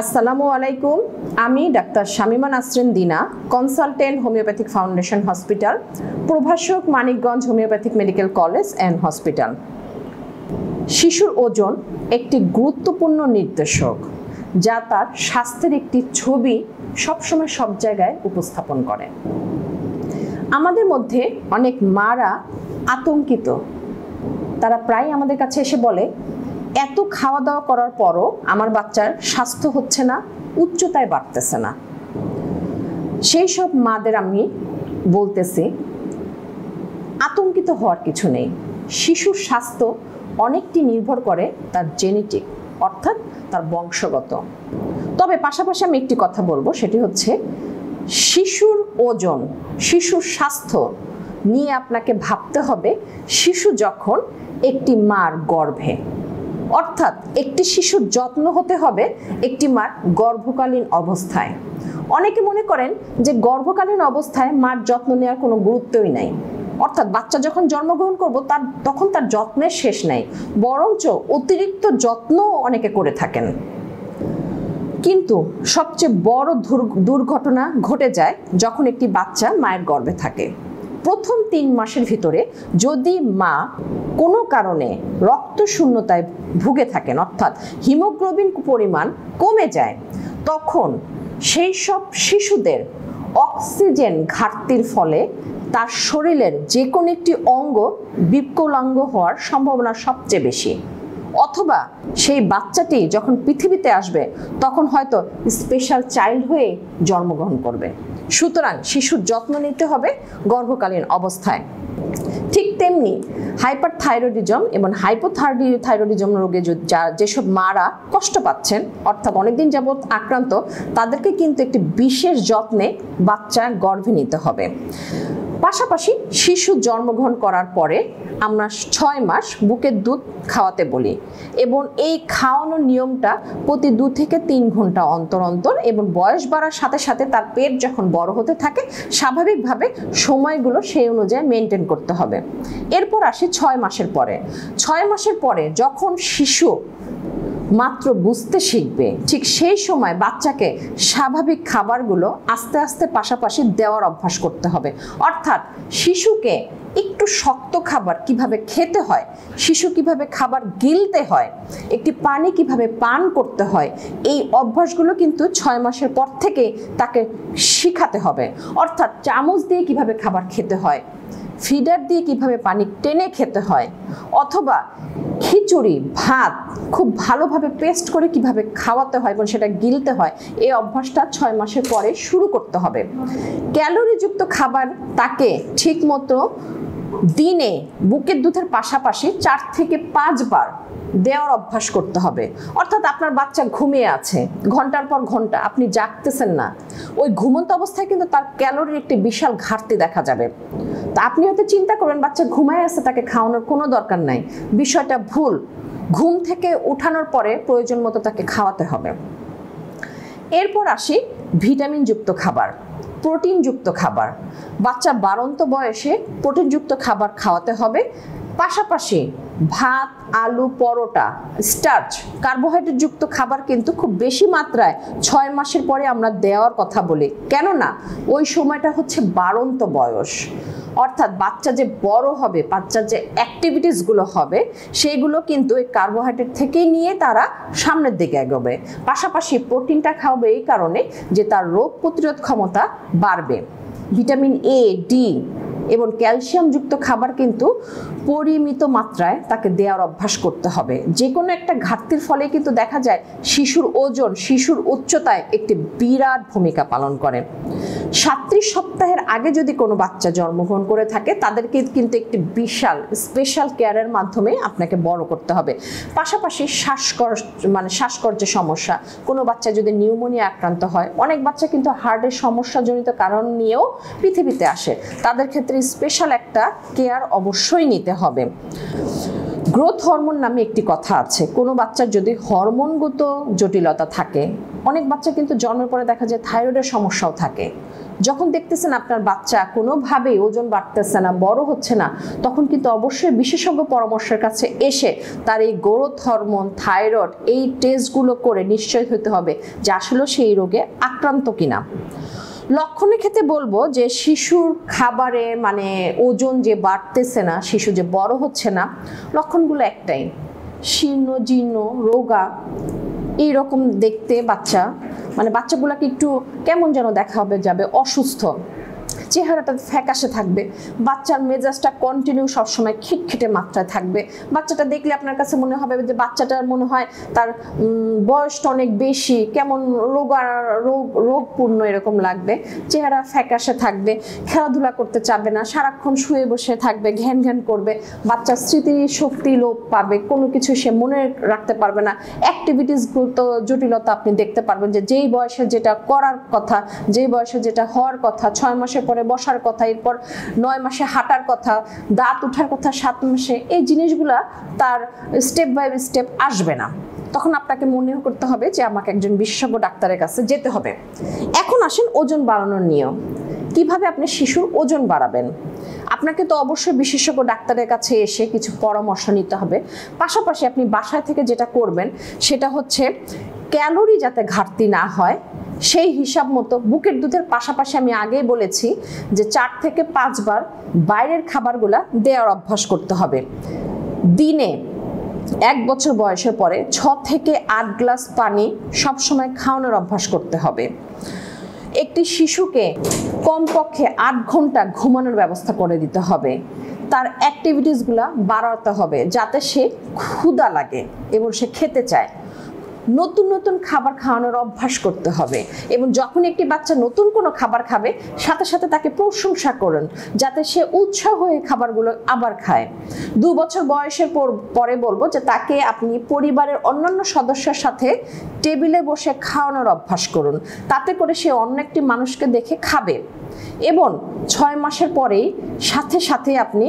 আসসালামু আলাইকুম। আমি ডাক্তার শামিমা নাসরিন দিনা, কনসালটেন্ট হোমিওপ্যাথিক ফাউন্ডেশন হসপিটাল, প্রভাষক Manikganj homeopathic medical college and hospital. শিশুর ওজন একটি গুরুত্বপূর্ণ নির্দেশক, যা তার স্বাস্থ্যের একটি ছবি সবসময় সব জায়গায় উপস্থাপন করে। আমাদের মধ্যে অনেক মারা আতঙ্কিত। তারা প্রায় আমাদের কাছে এসে বলে, এত খাওয়া দাওয়া করার পরও আমার বাচ্চার স্বাস্থ্য হচ্ছে না, উচ্চতায় বাড়তেছে না। সেই সব মাদের আমি বলতেছি, আতঙ্কিত হওয়ার কিছু নেই। শিশুর স্বাস্থ্য অনেকটি নির্ভর করে তার জেনেটিক, অর্থাৎ তার বংশগত। তবে পাশাপাশি আমি একটি কথা বলবো, সেটি হচ্ছে শিশুর ওজন, শিশুর স্বাস্থ্য নিয়ে আপনাকে ভাবতে হবে শিশু যখন একটি মার গর্ভে, অর্থাৎ একটি শিশুর যত্ন হতে হবে একটি মার গর্ভকালীন অবস্থায়। অনেকে মনে করেন যে গর্ভকালীন অবস্থায় মার যত্ন নেওয়ার কোনো গুরুত্বই নাই, অর্থাৎ বাচ্চা যখন জন্মগ্রহণ করবো তখন তার যত্নের শেষ নাই, বরঞ্চ অতিরিক্ত যত্ন অনেকে করে থাকেন। কিন্তু সবচেয়ে বড় দুর্ঘটনা ঘটে যায় যখন একটি বাচ্চা মায়ের গর্ভে থাকে। প্রথম 3 মাসের ভিতরে যদি মা কোনো কারণে রক্ত শূন্যতায় ভুগে থাকেন, অর্থাৎ হিমোগ্লোবিন পরিমাণ কমে যায়, তখন সেই সব শিশুদের অক্সিজেন ঘাটতির ফলে তার শরীরের যে কোনো একটি অঙ্গ বিকলাঙ্গ হওয়ার সম্ভাবনা সবচেয়ে বেশি। অথবা সেই বাচ্চাটি যখন পৃথিবীতে আসবে তখন হয়তো স্পেশাল চাইল্ড হয়ে জন্মগ্রহণ করবে। সুতরাং শিশুর যত্ন নিতে হবে গর্ভকালীন অবস্থায়। ঠিক তেমনি হাইপারথাইরয়েডিজম এবং হাইপোথাইরয়েডিজম রোগে যেসব মারা কষ্ট পাচ্ছেন, অর্থাৎ অনেকদিন যাবৎ আক্রান্ত, তাদেরকে কিন্তু একটি বিশেষ যত্নে বাচ্চা গর্ভে নিতে হবে। পাশাপাশি শিশু জন্মগ্রহণ করার পরে আমরা 6 মাস বুকের দুধ খাওয়াতে বলি, এবং এই খাওয়ানোর নিয়মটা প্রতি 2 থেকে 3 ঘন্টা অন্তর অন্তর, এবং বয়স বাড়ার সাথে সাথে তার পেট যখন বড় হতে থাকে স্বাভাবিকভাবে সময়গুলো সেই অনুযায়ী মেনটেন করতে হবে। এরপর আসি 6 মাসের পরে। 6 মাসের পরে যখন শিশু মাত্র বুঝতে শিখবে, ঠিক সেই সময় বাচ্চাকে স্বাভাবিক খাবারগুলো আস্তে আস্তে পাশাপাশি দেওয়ার অভ্যাস করতে হবে। অর্থাৎ শিশুকে একটু শক্ত খাবার কিভাবে খেতে হয়, শিশু কিভাবে খাবার গিলতে হয়, একটি পানি কিভাবে পান করতে হয়, এই অভ্যাসগুলো কিন্তু 6 মাসের পর থেকে তাকে শিখাতে হবে। অর্থাৎ চামচ দিয়ে কিভাবে খাবার খেতে হয়, ফিডার দিয়ে কিভাবে পানি টেনে খেতে হয়, অথবা খিচুড়ি ভাত খুব ভালোভাবে পেস্ট করে কিভাবে খাওয়াতে হয় এবং সেটা গিলতে হয়, এই অভ্যাসটা 6 মাসের পরে শুরু করতে হবে। ক্যালোরিযুক্ত খাবার তাকে ঠিকমতো দিনে বুকের দুধের পাশাপাশি 4 থেকে 5 বার দেওয়ার অভ্যাস করতে হবে। অর্থাৎ আপনার বাচ্চা ঘুমিয়ে আছে, ঘন্টার পর ঘন্টা আপনি জাগতেছেন না, ওই ঘুমন্ত অবস্থায় কিন্তু তার ক্যালোরির একটি বিশাল ঘাটতি দেখা যাবে। তা আপনি হয়তো চিন্তা করবেন বাচ্চা ঘুমায় আছে, তাকে খাওয়ানোর কোনো দরকার নাই। বিষয়টা ভুল। ঘুম থেকে উঠানোর পরে প্রয়োজন মতো তাকে খাওয়াতে হবে। এরপর আসি ভিটামিনযুক্ত খাবার, প্রোটিনযুক্ত খাবার। বাচ্চা বাড়ন্ত বয়সে প্রোটিনযুক্ত খাবার খাওয়াতে হবে। পাশাপাশি ভাত, আলু, পরোটা, স্টার্চ, কার্বোহাইড্রেট যুক্ত খাবার কিন্তু খুব বেশি মাত্রায় 6 মাসের পরে আমরা দেওয়ার কথা বলি। কেননা ওই সময়টা হচ্ছে বাড়ন্ত বয়স, অর্থাৎ বাচ্চা যে বড় হবে, বাচ্চার যে অ্যাক্টিভিটিসগুলো হবে সেইগুলো কিন্তু এই কার্বোহাইড্রেট থেকেই নিয়ে তারা সামনের দিকে এগোবে। পাশাপাশি প্রোটিনটা খাওয়াবে এই কারণে যে তার রোগ প্রতিরোধ ক্ষমতা বাড়বে। ভিটামিন এ, ডি এবং ক্যালসিয়ামযুক্ত খাবার কিন্তু পরিমিত মাত্রায় তাকে দেওয়ার অভ্যাস করতে হবে। যে কোনো একটা ঘাটতির ফলে কিন্তু দেখা যায় শিশুর ওজন, শিশুর উচ্চতায় একটি বিরাট ভূমিকা পালন করে। 37 সপ্তাহের আগে যদি কোনো বাচ্চা জন্মগ্রহণ করে থাকে তাদেরকে কিন্তু একটি বিশাল স্পেশাল কেয়ারের মাধ্যমে আপনাকে বড় করতে হবে। পাশাপাশি শ্বাসকষ্টের সমস্যা, কোনো বাচ্চা যদি নিউমোনিয়া আক্রান্ত হয়, অনেক বাচ্চা কিন্তু হার্টের সমস্যাজনিত কারণ নিয়েও পৃথিবীতে আসে, তাদের ক্ষেত্রে স্পেশাল একটা কেয়ার অবশ্যই নিতে হবে। গ্রোথ হরমোন নামে একটি কথা আছে। কোনো বাচ্চার যদি হরমোনগত জটিলতা থাকে, অনেক বাচ্চা কিন্তু জন্মের পরে দেখা যায় থাইরয়েডের সমস্যাও থাকে। যখন দেখতেছেন আপনার বাচ্চা কোনোভাবেই ওজন বাড়তেছে না, বড় হচ্ছে না, তখন কিন্তু অবশ্যই বিশেষজ্ঞ পরামর্শের কাছে এসে তার এই গ্রোথ হরমোন, থাইরয়েড এই টেস্টগুলো করে নিশ্চয় হতে হবে যে আসলে সেই রোগে আক্রান্ত কিনা। লক্ষণের ক্ষেত্রে বলবো যে শিশুর খাবারে মানে ওজন যে বাড়তেছে না, শিশু যে বড় হচ্ছে না, লক্ষণগুলো একটাই, শীর্ণ জীর্ণ রোগা এইরকম দেখতে বাচ্চা, মানে বাচ্চাগুলোকে একটু কেমন যেন দেখা হবে যাবে, অসুস্থ, চেহারাটা ফ্যাকাশে থাকবে, বাচ্চার মেজাজটা কন্টিনিউ সবসময় খিটখিটে মাত্রায় থাকবে। বাচ্চাটা দেখলে আপনার কাছে মনে হবে যে বাচ্চাটার মনে হয় তার বয়সটা অনেক বেশি, কেমন রোগপূর্ণ এরকম লাগবে, চেহারা ফ্যাকাশে থাকবে, খেলাধুলা করতে চাবে না, সারাক্ষণ শুয়ে বসে থাকবে, ঘ্যান ঘ্যান করবে, বাচ্চার স্মৃতি শক্তি লোপ পাবে, কোনো কিছু সে মনে রাখতে পারবে না, অ্যাক্টিভিটিসগুলো জটিলতা আপনি দেখতে পারবেন যে যেই বয়সে যেটা করার কথা, যেই বয়সে যেটা হওয়ার কথা, 6 মাসের পরে বসার কথা, এরপর 9 মাসে হাঁটার কথা, দাঁত ওঠার কথা 7 মাসে, এই জিনিসগুলা তার স্টেপ বাই স্টেপ আসবে না। তখন আপনাকে মনে করতে হবে যে আমাকে একজন বিশেষজ্ঞ ডাক্তারের কাছে যেতে হবে। এখন আসেন ওজন বাড়ানোর নিয়ম। কিভাবে আপনি শিশুর ওজন বাড়াবেন? আপনাকে তো অবশ্যই বিশেষজ্ঞ ডাক্তারের কাছে এসে কিছু পরামর্শ নিতে হবে। পাশাপাশি আপনি বাসায় থেকে যেটা করবেন সেটা হচ্ছে ক্যালোরি যাতে ঘাটতি না হয় সেই হিসাব মতো বুকের দুধের পাশাপাশি আমি আগেই বলেছি যে 4 থেকে 5 বার বাইরের খাবারগুলা দেওয়ার অভ্যাস করতে হবে। দিনে 1 বছর বয়সের পরে 6 থেকে 8 গ্লাস পানি সবসময় খাওয়ানোর অভ্যাস করতে হবে। একটি শিশুকে কমপক্ষে 8 ঘন্টা ঘুমানোর ব্যবস্থা করে দিতে হবে। তার অ্যাক্টিভিটিসগুলা বাড়াতে হবে যাতে সে ক্ষুধা লাগে এবং সে খেতে চায়। নতুন নতুন খাবার খাওয়ানোর অভ্যাস করতে হবে এবং যখন একটি বাচ্চা নতুন কোনো খাবার খাবে সাথে সাথে তাকে প্রশংসা করুন যাতে সে উৎসাহ হয়ে খাবারগুলো আবার খায়। 2 বছর বয়সের পরে বলবো যে তাকে আপনি পরিবারের অন্যান্য সদস্যের সাথে টেবিলে বসে খাওয়ানোর অভ্যাস করুন, তাতে করে সে অন্য একটি মানুষকে দেখে খাবে। এবং 6 মাসের পরেই সাথে সাথে আপনি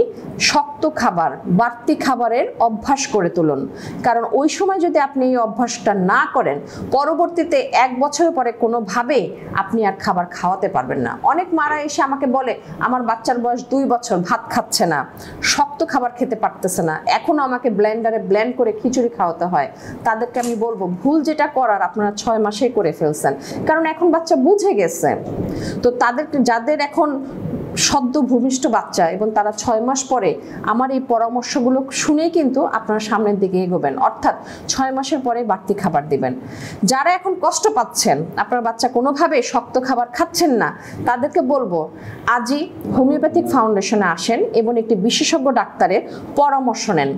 শক্ত খাবার, বাড়তি খাবারের অভ্যাস করে তুলুন, কারণ ওই সময় যদি আপনি এই অভ্যাসটা না করেন পরবর্তীতে 1 বছরের পরে কোনোভাবেই আপনি আর খাবার খাওয়াতে পারবেন না। অনেক মারা এসে আমাকে বলে আমার বাচ্চার বয়স 2 বছর, ভাত খাচ্ছে না, শক্ত খাবার খেতে পারতেছে না, এখনো আমাকে ব্লেন্ডারে ব্লেন্ড করে খিচুড়ি খাওয়াতে হয়। তাদেরকে আমি বলবো ভুল যেটা করার আপনারা 6 মাসেই করে ফেলছেন, কারণ এখন বাচ্চা বুঝে গেছে। তো যাদের এখন সদ্য ভূমিষ্ঠ বাচ্চা এবং তারা 6 মাস পরে আমার এই পরামর্শগুলো শুনেই কিন্তু আপনারা সামনের দিকে এগোবেন, অর্থাৎ 6 মাসের পরে বাড়তি খাবার দিবেন। যারা এখন কষ্ট পাচ্ছেন, আপনার বাচ্চা কোনোভাবে শক্ত খাবার খাচ্ছেন না, তাদেরকে বলবো আজই হোমিওপ্যাথিক ফাউন্ডেশনে আসেন এবং একটি বিশেষজ্ঞ ডাক্তারের পরামর্শ নেন।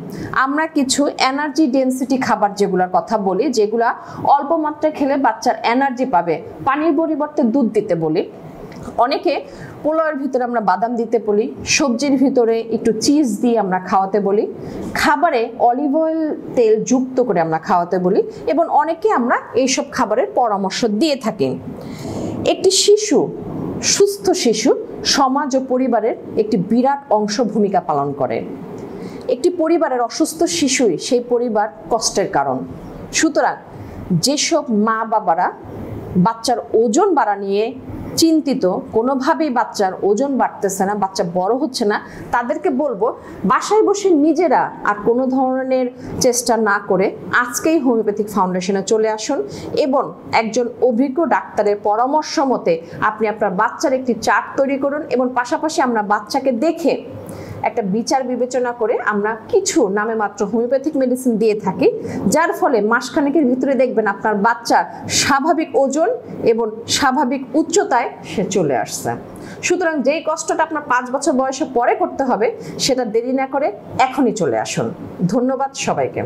আমরা কিছু এনার্জি ডেন্সিটি খাবার যেগুলোর কথা বলি, যেগুলা অল্প মাত্রায় খেলে বাচ্চার এনার্জি পাবে, পানির পরিবর্তে দুধ দিতে বলি। অনেকে পোলাওয়ের ভিতরে আমরা বাদাম দিতে বলি, সবজির ভিতরে একটু চিজ দিয়ে আমরা খাওয়াতে বলি, খাবারে অলিভ অয়েল তেল যুক্ত করে আমরা খাওয়াতে বলি এবং অনেকে আমরা এইসব খাবারের পরামর্শ দিয়ে থাকি। একটি শিশু, সুস্থ শিশু সমাজ ও পরিবারের একটি বিরাট অংশ ভূমিকা পালন করে। একটি পরিবারের অসুস্থ শিশুই সেই পরিবার কষ্টের কারণ। সুতরাং যেসব মা বাবারা বাচ্চার ওজন বাড়া নিয়ে চিন্তিত, কোনোভাবেই বাচ্চার ওজন বাড়তেছে না, বাচ্চা বড় হচ্ছে না, তাদেরকে বলবো বাসায় বসে নিজেরা আর কোনো ধরনের চেষ্টা না করে আজকেই হোমিওপ্যাথিক ফাউন্ডেশনে চলে আসুন এবং একজন অভিজ্ঞ ডাক্তারের পরামর্শ মতে আপনি আপনার বাচ্চার একটি চার্ট তৈরি করুন এবং পাশাপাশি আমরা বাচ্চাকে দেখে একটা বিচার বিবেচনা করে আমরা কিছু নামে মাত্র হোমিওপ্যাথিক মেডিসিন দিয়ে থাকি, যার ফলে মাসখানেকের ভিতরে দেখবেন আপনার বাচ্চার স্বাভাবিক ওজন এবং স্বাভাবিক উচ্চতায় সে চলে আসছে। সুতরাং যেই কষ্টটা আপনার 5 বছর বয়সে পরে করতে হবে সেটা দেরি না করে এখনই চলে আসুন। ধন্যবাদ সবাইকে।